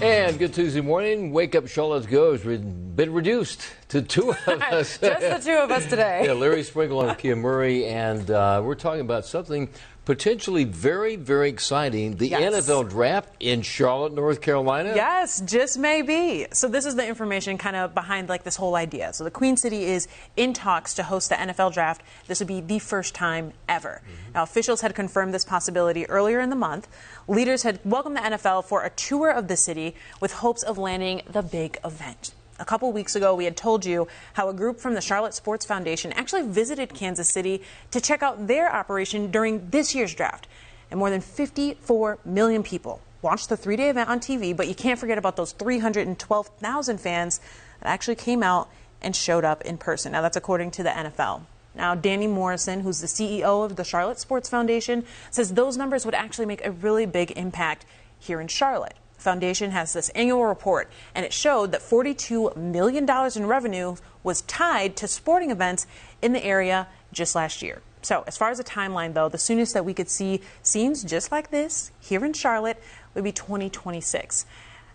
And good Tuesday morning. Wake Up Charlotte's Go has been reduced to two of us. Just the two of us today. Yeah, Larry Sprinkle and Kia Murray, and we're talking about something potentially very, very exciting. The NFL draft in Charlotte, North Carolina. Yes, just maybe. So this is the information kind of behind like this whole idea. So the Queen City is in talks to host the NFL draft. This would be the first time ever. Now, officials had confirmed this possibility earlier in the month. Leaders had welcomed the NFL for a tour of the city with hopes of landing the big event. A couple weeks ago, we had told you how a group from the Charlotte Sports Foundation actually visited Kansas City to check out their operation during this year's draft. And more than 54 million people watched the three-day event on TV, but you can't forget about those 312,000 fans that actually came out and showed up in person. Now, that's according to the NFL. Now, Danny Morrison, who's the CEO of the Charlotte Sports Foundation, says those numbers would actually make a really big impact here in Charlotte. Foundation has this annual report, and it showed that $42 million in revenue was tied to sporting events in the area just last year. So as far as a timeline, though, the soonest that we could see scenes just like this here in Charlotte would be 2026.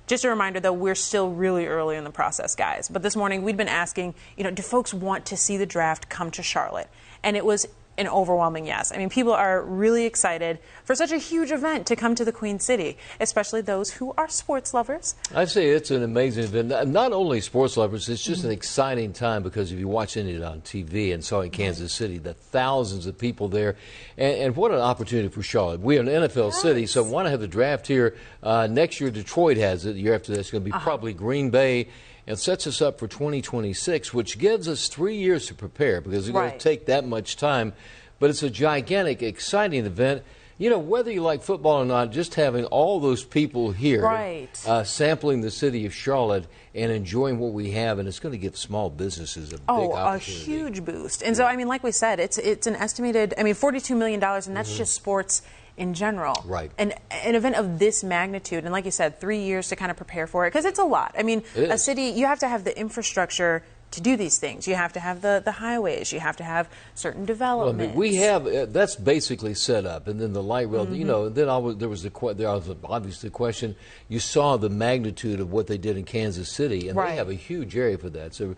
Just a reminder, though, we're still really early in the process, guys. But this morning, we'd been asking, do folks want to see the draft come to Charlotte? And it was an overwhelming yes. I mean, people are really excited for such a huge event to come to the Queen City, especially those who are sports lovers. I'd say it's an amazing event. Not only sports lovers, it's just an exciting time because if you watch it on TV and saw in Kansas City, the thousands of people there, and what an opportunity for Charlotte. We're an NFL city, so want to have the draft here. Next year, Detroit has it. The year after that, it's going to be probably Green Bay. And sets us up for 2026, which gives us 3 years to prepare because it's going to take that much time. But it's a gigantic, exciting event. Whether you like football or not, just having all those people here sampling the city of Charlotte and enjoying what we have, and it's going to give small businesses a big opportunity. A huge boost. And so, I mean, like we said, it's an estimated, $42 million, and that's just sports in general. Right. And an event of this magnitude, and like you said, 3 years to kind of prepare for it, because it's a lot. I mean, a city, you have to have the infrastructure to do these things. You have to have the highways. You have to have certain developments. Well, I mean, we have that's basically set up, and then the light rail. Then there was obviously the question. You saw the magnitude of what they did in Kansas City, and they have a huge area for that. So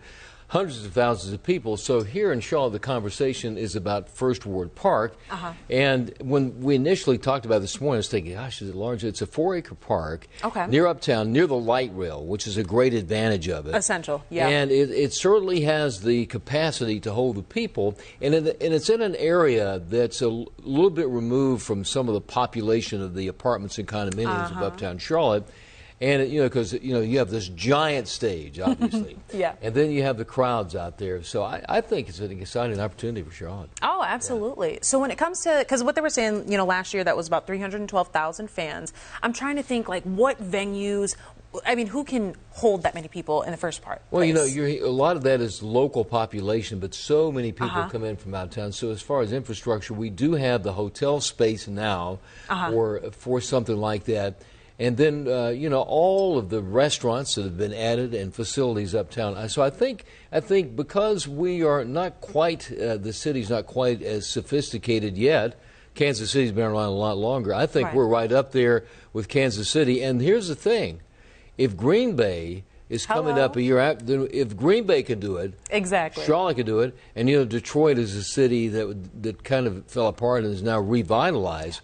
hundreds of thousands of people. So here in Charlotte, the conversation is about First Ward Park. And when we initially talked about it this morning, I was thinking, gosh, is it large? It's a 4-acre park near Uptown, near the light rail, which is a great advantage of it. Essential, yeah. And it certainly has the capacity to hold the people. And it's in an area that's a little bit removed from some of the population of the apartments and condominiums of Uptown Charlotte. And, because, you have this giant stage, obviously. And then you have the crowds out there. So I think it's an exciting opportunity for Charlotte. Oh, absolutely. So when it comes to, because what they were saying, last year that was about 312,000 fans. I'm trying to think, like, what venues, who can hold that many people in the first part? Well, a lot of that is local population, but so many people come in from out of town. So as far as infrastructure, we do have the hotel space now for something like that. And then, all of the restaurants that have been added and facilities uptown. So I think because we are not quite, the city's not quite as sophisticated yet. Kansas City's been around a lot longer. I think we're right up there with Kansas City. And here's the thing. If Green Bay is coming up a year after, then if Green Bay can do it, Charlotte can do it, and, Detroit is a city that kind of fell apart and is now revitalized.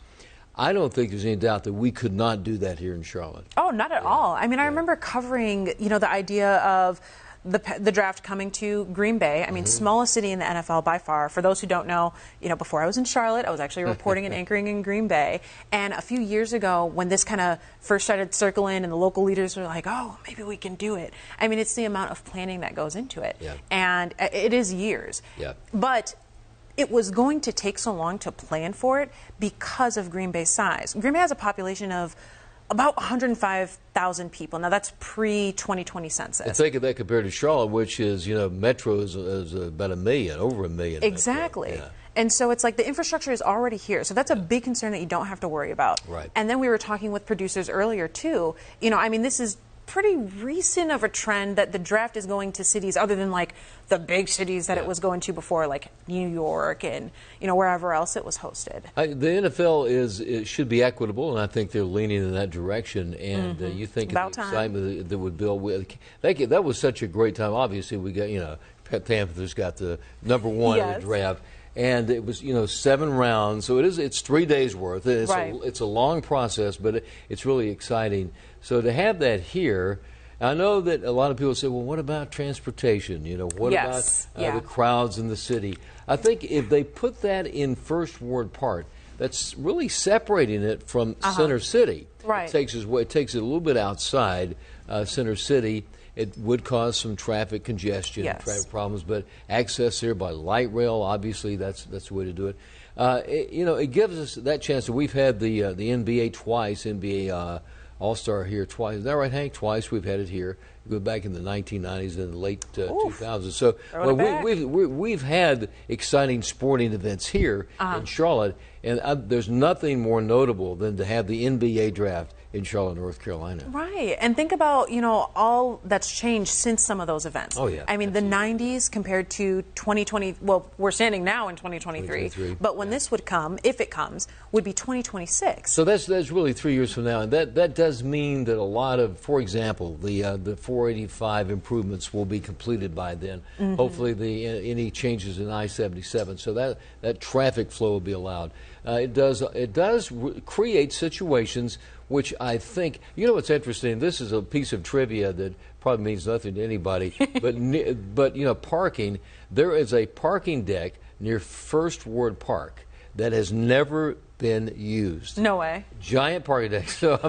I don't think there's any doubt that we could not do that here in Charlotte. Oh, not at all. I remember covering, the idea of the draft coming to Green Bay. Smallest city in the NFL by far. For those who don't know, before I was in Charlotte, I was actually reporting and anchoring in Green Bay. And a few years ago, when this kind of first started circling and the local leaders were like, oh, maybe we can do it. It's the amount of planning that goes into it. And it is years. But it was going to take so long to plan for it because of Green Bay's size. Green Bay has a population of about 105,000 people. Now, that's pre-2020 census. And think of that compared to Charlotte, which is, Metro is about 1 million, over 1 million. Exactly. And so it's like the infrastructure is already here. So that's a big concern that you don't have to worry about. And then we were talking with producers earlier, too. This is pretty recent of a trend that the draft is going to cities other than like the big cities that it was going to before, like New York and wherever else it was hosted. The NFL it should be equitable, and I think they're leaning in that direction. And you think of the excitement that would build with that was such a great time. Obviously, we got Panthers got the #1 in the draft. And it was, 7 rounds, so it's 3 days worth. It's a long process, but it's really exciting. So to have that here, I know that a lot of people say, well, what about transportation? What about the crowds in the city? I think if they put that in First Ward Park, that's really separating it from Center City. Right. It takes it a little bit outside Center City. It would cause some traffic congestion, traffic problems, but access there by light rail, obviously, that's the way to do it. It gives us that chance. That we've had the NBA twice, NBA All-Star here twice. Is that right, Hank? Twice we've had it here. We go back in the 1990s and the late 2000s. So we've had exciting sporting events here in Charlotte, and there's nothing more notable than to have the NBA draft in Charlotte, North Carolina. Right. And think about, all that's changed since some of those events. Oh, yeah. I mean, the 90s compared to 2020, well, we're standing now in 2023, but when this would come, if it comes, would be 2026. So that's really 3 years from now. And that does mean that a lot of, for example, the 485 improvements will be completed by then. Hopefully any changes in I-77. So that traffic flow will be allowed. It does create situations which I think, what's interesting, this is a piece of trivia that probably means nothing to anybody, but parking, there is a parking deck near First Ward Park that has never been used. No way. Giant parking deck. So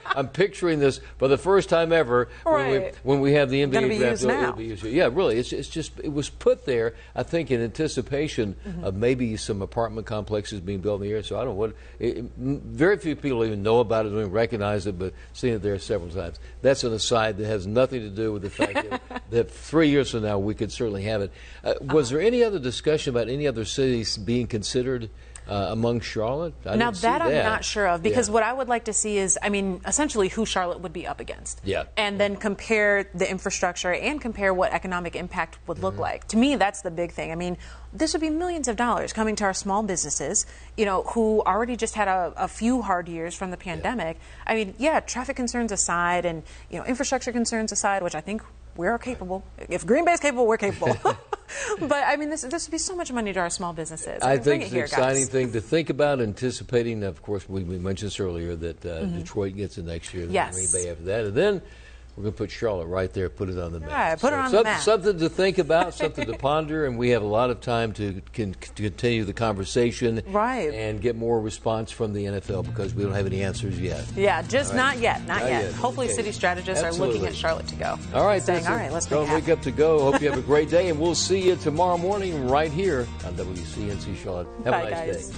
I'm picturing this for the first time ever when we have the NBA draft. It'll be used. Yeah, really. It's just it was put there, I think, in anticipation of maybe some apartment complexes being built in the area. So I don't know very few people even know about it, don't even recognize it, but seen it there several times. That's an aside that has nothing to do with the fact that 3 years from now we could certainly have it. Was there any other discussion about any other cities being considered among Charlotte? Now that I'm not sure of, because what I would like to see is, essentially who Charlotte would be up against. Yeah. And then compare the infrastructure and compare what economic impact would look like. To me, that's the big thing. This would be millions of dollars coming to our small businesses, who already just had a few hard years from the pandemic. Traffic concerns aside and, infrastructure concerns aside, which I think we're capable. If Green Bay's capable, we're capable. But this would be so much money to our small businesses. I think it's an exciting thing to think about, anticipating. Of course, we mentioned this earlier that Detroit gets it next year, Green Bay after that, and then we're going to put Charlotte right there, put it on the map. Right, put it on the map. Something to think about, something to ponder, and we have a lot of time to continue the conversation and get more response from the NFL because we don't have any answers yet. Yeah, just not yet. Hopefully city strategists are looking at Charlotte to go. All right. Saying, all right, let's Don't wake up to go. Hope you have a great day, and we'll see you tomorrow morning right here on WCNC Charlotte. Have a nice day.